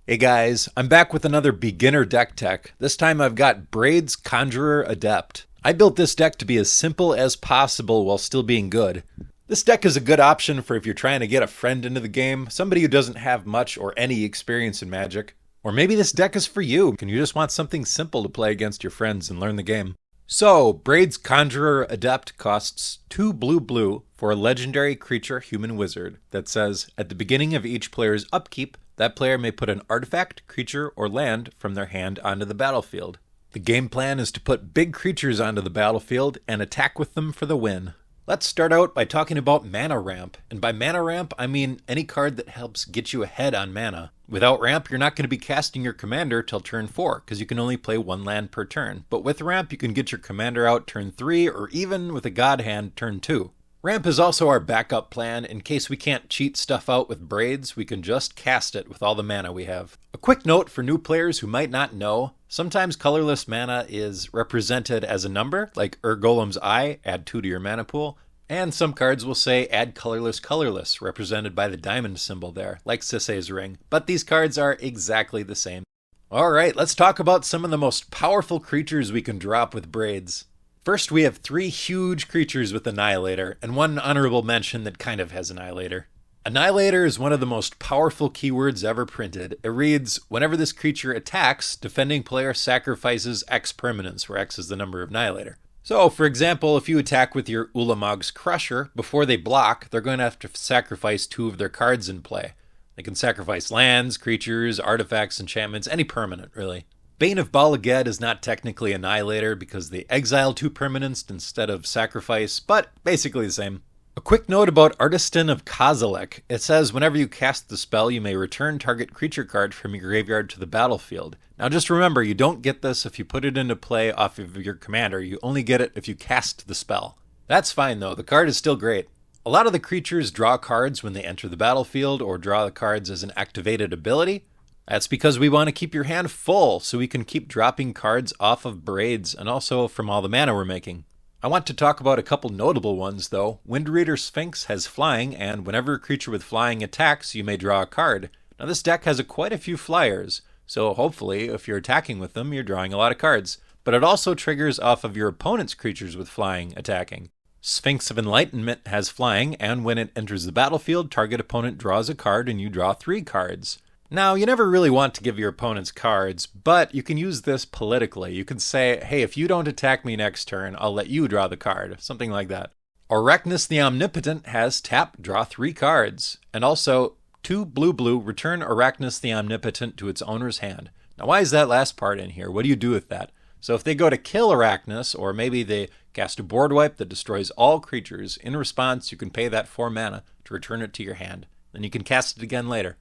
Hey guys, I'm back with another beginner deck tech. This time I've got Braid's Conjurer Adept. I built this deck to be as simple as possible while still being good. This deck is a good option for if you're trying to get a friend into the game, somebody who doesn't have much or any experience in Magic. Or maybe this deck is for you, and you just want something simple to play against your friends and learn the game. So, Braid's Conjurer Adept costs 2 blue for a legendary creature human wizard that says, at the beginning of each player's upkeep, that player may put an artifact, creature, or land from their hand onto the battlefield. The game plan is to put big creatures onto the battlefield and attack with them for the win. Let's start out by talking about Mana Ramp. And by Mana Ramp, I mean any card that helps get you ahead on mana. Without Ramp, you're not going to be casting your commander till turn 4, because you can only play 1 land per turn. But with Ramp, you can get your commander out turn 3, or even with a God Hand turn 2. Ramp is also our backup plan. In case we can't cheat stuff out with Braids, we can just cast it with all the mana we have. A quick note for new players who might not know, sometimes colorless mana is represented as a number, like Golem's Eye, add 2 to your mana pool, and some cards will say add colorless, represented by the diamond symbol there, like Sisay's Ring, but these cards are exactly the same. Alright, let's talk about some of the most powerful creatures we can drop with Braids. First, we have 3 huge creatures with Annihilator, and one honorable mention that kind of has Annihilator. Annihilator is one of the most powerful keywords ever printed. It reads, whenever this creature attacks, defending player sacrifices X permanents, where X is the number of Annihilator. So, for example, if you attack with your Ulamog's Crusher, before they block, they're going to have to sacrifice 2 of their cards in play. They can sacrifice lands, creatures, artifacts, enchantments, any permanent, really. Bane of Bala Ged is not technically Annihilator because they exile 2 permanents instead of sacrifice, but basically the same. A quick note about Artistan of Kozilek. It says whenever you cast the spell, you may return target creature card from your graveyard to the battlefield. Now just remember, you don't get this if you put it into play off of your commander. You only get it if you cast the spell. That's fine though, the card is still great. A lot of the creatures draw cards when they enter the battlefield or draw the cards as an activated ability. That's because we want to keep your hand full so we can keep dropping cards off of Braids and also from all the mana we're making. I want to talk about a couple notable ones though. Windreader Sphinx has flying, and whenever a creature with flying attacks, you may draw a card. Now this deck has quite a few flyers, so hopefully if you're attacking with them, you're drawing a lot of cards. But it also triggers off of your opponent's creatures with flying attacking. Sphinx of Enlightenment has flying, and when it enters the battlefield, target opponent draws a card and you draw 3 cards. Now, you never really want to give your opponents cards, but you can use this politically. You can say, hey, if you don't attack me next turn, I'll let you draw the card. Something like that. Arachnus the Omnipotent has tap, draw 3 cards. And also, 2 blue, return Arachnus the Omnipotent to its owner's hand. Now, why is that last part in here? What do you do with that? So if they go to kill Arachnus, or maybe they cast a board wipe that destroys all creatures, in response, you can pay that 4 mana to return it to your hand. Then you can cast it again later.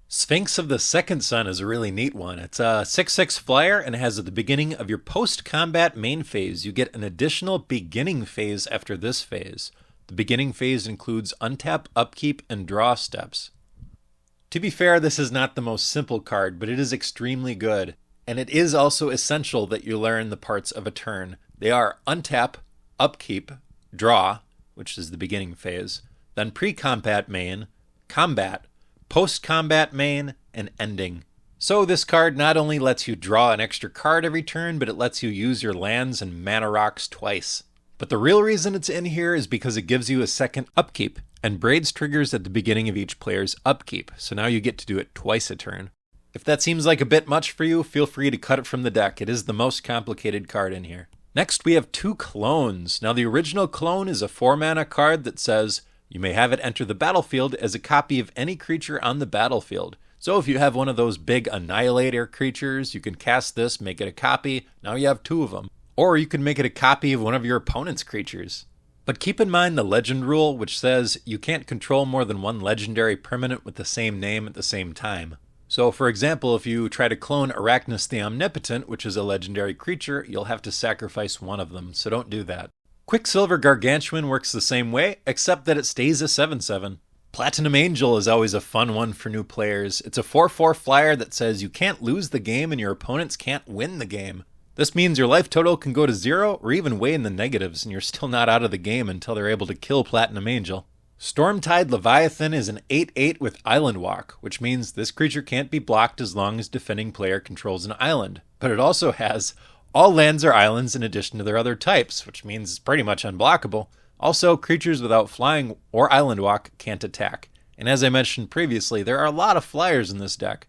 Sphinx of the Second Sun is a really neat one. It's a 6/6 flyer and it has at the beginning of your post-combat main phase, you get an additional beginning phase after this phase. The beginning phase includes untap, upkeep, and draw steps. To be fair, this is not the most simple card, but it is extremely good. And it is also essential that you learn the parts of a turn. They are untap, upkeep, draw, which is the beginning phase, then pre-combat main, combat, post-combat main, and ending. So this card not only lets you draw an extra card every turn, but it lets you use your lands and mana rocks twice. But the real reason it's in here is because it gives you a second upkeep, and Braids triggers at the beginning of each player's upkeep, so now you get to do it twice a turn. If that seems like a bit much for you, feel free to cut it from the deck. It is the most complicated card in here. Next we have 2 clones. Now the original clone is a 4 mana card that says, you may have it enter the battlefield as a copy of any creature on the battlefield. So if you have one of those big Annihilator creatures, you can cast this, make it a copy, now you have 2 of them. Or you can make it a copy of one of your opponent's creatures. But keep in mind the legend rule, which says you can't control more than 1 legendary permanent with the same name at the same time. So for example, if you try to clone Arachnus the Omnipotent, which is a legendary creature, you'll have to sacrifice one of them, so don't do that. Quicksilver Gargantuan works the same way, except that it stays a 7/7. Platinum Angel is always a fun one for new players. It's a 4/4 flyer that says you can't lose the game and your opponents can't win the game. This means your life total can go to 0 or even way in the negatives and you're still not out of the game until they're able to kill Platinum Angel. Stormtide Leviathan is an 8/8 with Island Walk, which means this creature can't be blocked as long as defending player controls an island. But it also has all lands are islands in addition to their other types, which means it's pretty much unblockable. Also, creatures without flying or Island Walk can't attack. And as I mentioned previously, there are a lot of flyers in this deck.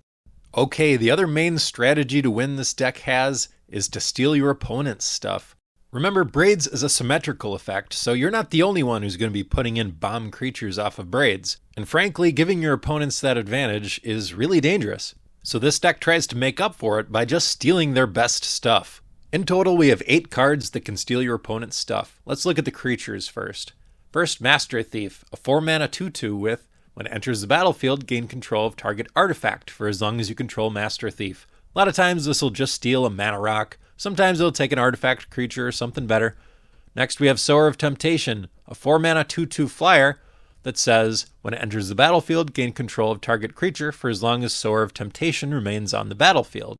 Okay, the other main strategy to win this deck has is to steal your opponent's stuff. Remember, Braids is a symmetrical effect, so you're not the only one who's going to be putting in bomb creatures off of Braids. And frankly, giving your opponents that advantage is really dangerous. So this deck tries to make up for it by just stealing their best stuff. In total, we have 8 cards that can steal your opponent's stuff. Let's look at the creatures first. First, Master Thief, a 4-mana 2/2 with, when it enters the battlefield, gain control of target artifact for as long as you control Master Thief. A lot of times this will just steal a mana rock. Sometimes it'll take an artifact creature or something better. Next we have Sower of Temptation, a 4-mana 2/2 flyer that says, when it enters the battlefield, gain control of target creature for as long as Sower of Temptation remains on the battlefield.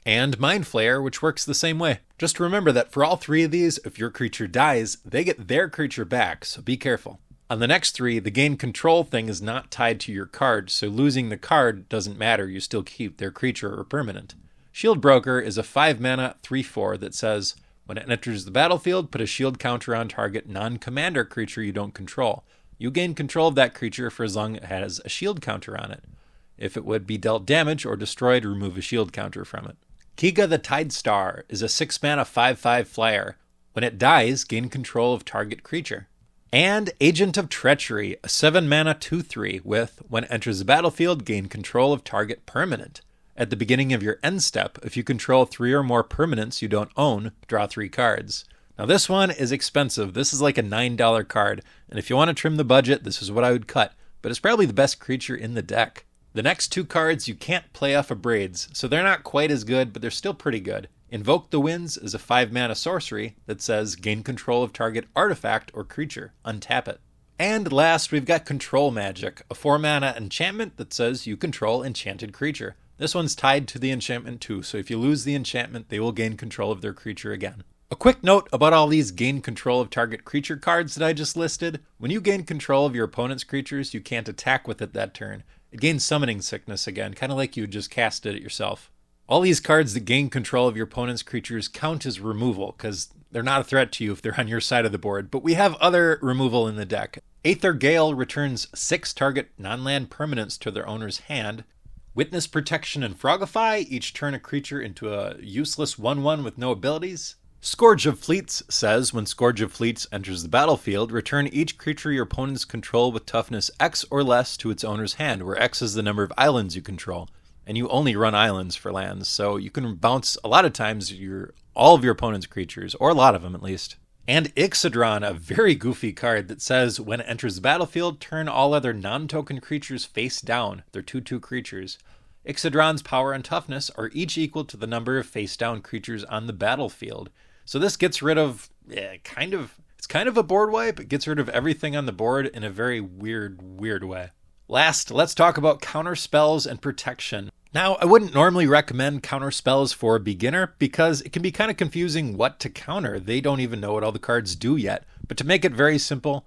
And Mind Flayer, which works the same way. Just remember that for all 3 of these, if your creature dies, they get their creature back, so be careful. On the next 3, the gain control thing is not tied to your card, so losing the card doesn't matter, you still keep their creature or permanent. Shield Broker is a 5-mana 3/4 that says, when it enters the battlefield, put a shield counter on target non-commander creature you don't control. You gain control of that creature for as long as it has a shield counter on it. If it would be dealt damage or destroyed, remove a shield counter from it. Kiga the Tidestar is a 6-mana 5/5 flyer. When it dies, gain control of target creature. And Agent of Treachery, a 7-mana 2/3 with, when it enters the battlefield, gain control of target permanent. At the beginning of your end step, if you control 3 or more permanents you don't own, draw 3 cards. Now this one is expensive. This is like a $9 card, and if you want to trim the budget, this is what I would cut, but it's probably the best creature in the deck. The next 2 cards you can't play off of Braids, so they're not quite as good, but they're still pretty good. Invoke the Winds is a 5-mana sorcery that says gain control of target artifact or creature, untap it. And last, we've got Control Magic, a 4-mana enchantment that says you control enchanted creature. This one's tied to the enchantment too, so if you lose the enchantment, they will gain control of their creature again. A quick note about all these gain control of target creature cards that I just listed. When you gain control of your opponent's creatures, you can't attack with it that turn. It gains Summoning Sickness again, kind of like you just casted it yourself. All these cards that gain control of your opponent's creatures count as removal, because they're not a threat to you if they're on your side of the board, but we have other removal in the deck. Aether Gale returns 6 target non-land permanents to their owner's hand. Witness Protection and Frogify each turn a creature into a useless 1/1 with no abilities. Scourge of Fleets says, when Scourge of Fleets enters the battlefield, return each creature your opponents control with toughness X or less to its owner's hand, where X is the number of islands you control. And you only run islands for lands, so you can bounce a lot of times all of your opponent's creatures, or a lot of them at least. And Ixodron, a very goofy card that says, when it enters the battlefield, turn all other non-token creatures face down. They're 2/2 creatures. Ixodron's power and toughness are each equal to the number of face down creatures on the battlefield. So this gets rid of, it's kind of a board wipe. It gets rid of everything on the board in a very weird way. Last, let's talk about counter spells and protection. Now, I wouldn't normally recommend counter spells for a beginner because it can be kind of confusing what to counter. They don't even know what all the cards do yet. But to make it very simple,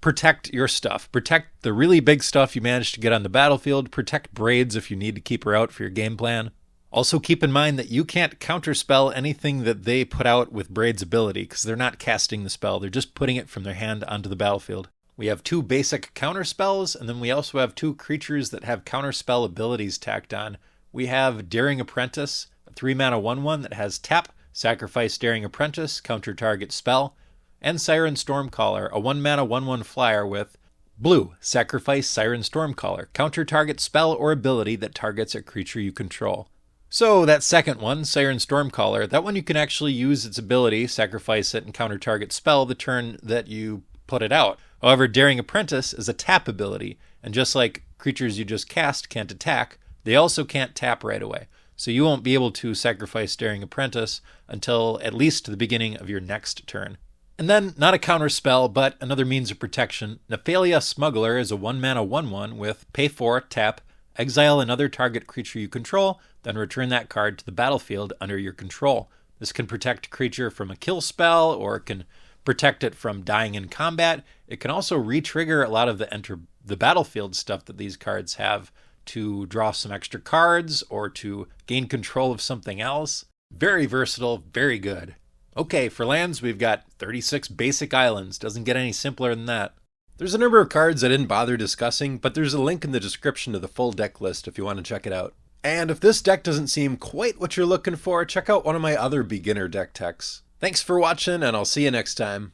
protect your stuff. Protect the really big stuff you managed to get on the battlefield. Protect Braids if you need to keep her out for your game plan. Also keep in mind that you can't counterspell anything that they put out with Braid's ability because they're not casting the spell. They're just putting it from their hand onto the battlefield. We have 2 basic counter spells, and then we also have 2 creatures that have counterspell abilities tacked on. We have Daring Apprentice, a 3-mana 1/1 that has tap, sacrifice Daring Apprentice, counter target spell, and Siren Stormcaller, a 1-mana 1/1 flyer with blue, sacrifice Siren Stormcaller, counter target spell or ability that targets a creature you control. So that second one, Siren Stormcaller, that one you can actually use its ability, sacrifice it, and counter target spell the turn that you put it out. However, Daring Apprentice is a tap ability, and just like creatures you just cast can't attack, they also can't tap right away. So you won't be able to sacrifice Daring Apprentice until at least the beginning of your next turn. And then, not a counter spell, but another means of protection, Nephalia Smuggler is a 1-mana 1/1 with pay 4, tap, exile another target creature you control, then return that card to the battlefield under your control. This can protect a creature from a kill spell, or it can protect it from dying in combat. It can also re-trigger a lot of the enter the battlefield stuff that these cards have to draw some extra cards or to gain control of something else. Very versatile, very good. Okay, for lands, we've got 36 basic islands. Doesn't get any simpler than that. There's a number of cards I didn't bother discussing, but there's a link in the description to the full deck list if you want to check it out. And if this deck doesn't seem quite what you're looking for, check out one of my other beginner deck techs. Thanks for watching, and I'll see you next time.